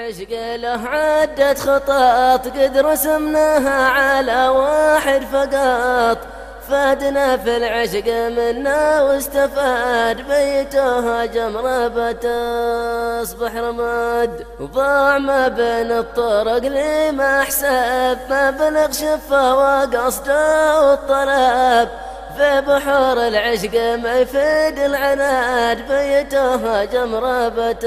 العشق له عدة خطط قد رسمناها على واحد فقط. فادنا في العشق منا واستفاد بيته جمربة اصبح رماد. وضاع ما بين الطرق لي ما حسب ما بلغ شفه وقصده والطلب. في بحور العشق ما يفيد العناد بيته جمربة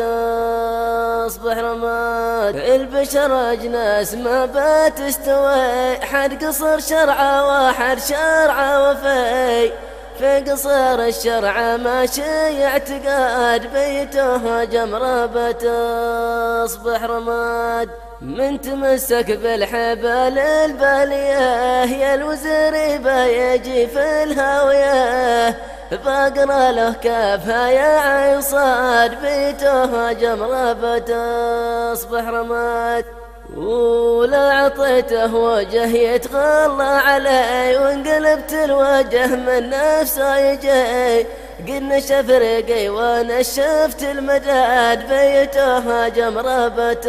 اصبح رماد. البشر اجناس ما بتستوي حد قصر شرعه واحد شرعه وفي. في قصر الشرع ماشي اعتقاد بيته جمربة اصبح رماد. من تمسك بالحبال البالية يا الوزير بيجي في الهاوية. فاقرا له كافها يا عين صاد بيته جمربة اصبح رماد. ولا عطيته وجه يتغلى علي وانقلبت الوجه من نفسه يجي. قلنا شفرقي وانا شفت المداد بيته جمربة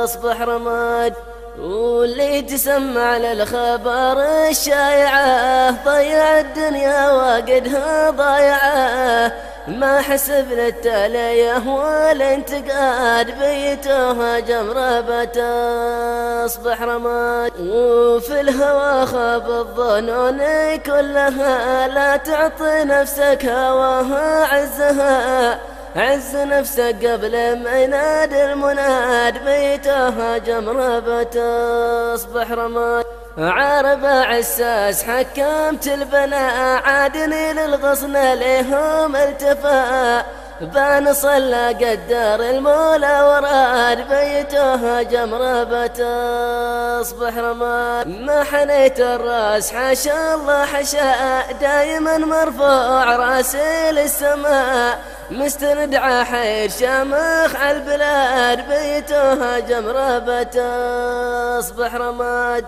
اصبح رماد. واللي تسمع للخبر الشايعة ضيع الدنيا وقدها ضيعه. ما حسب للتاليه والانتقاد بيته جمربة اصبح رماد. وفي الهوى خاب الظنون كلها لا تعطي نفسك هواها عزها. عز نفسك قبل ما ينادي المناد بيته جمربة اصبح رماد. عارب عساس حكمت البناء عادني للغصن ليهم التفا. بان صلى قدر المولى وراد بيته جمربة اصبح رماد. ما حنيت الراس حاشا الله حشا دايما مرفوع راسي للسماء. مستند حير شامخ على البلاد بيته جمربة اصبح رماد.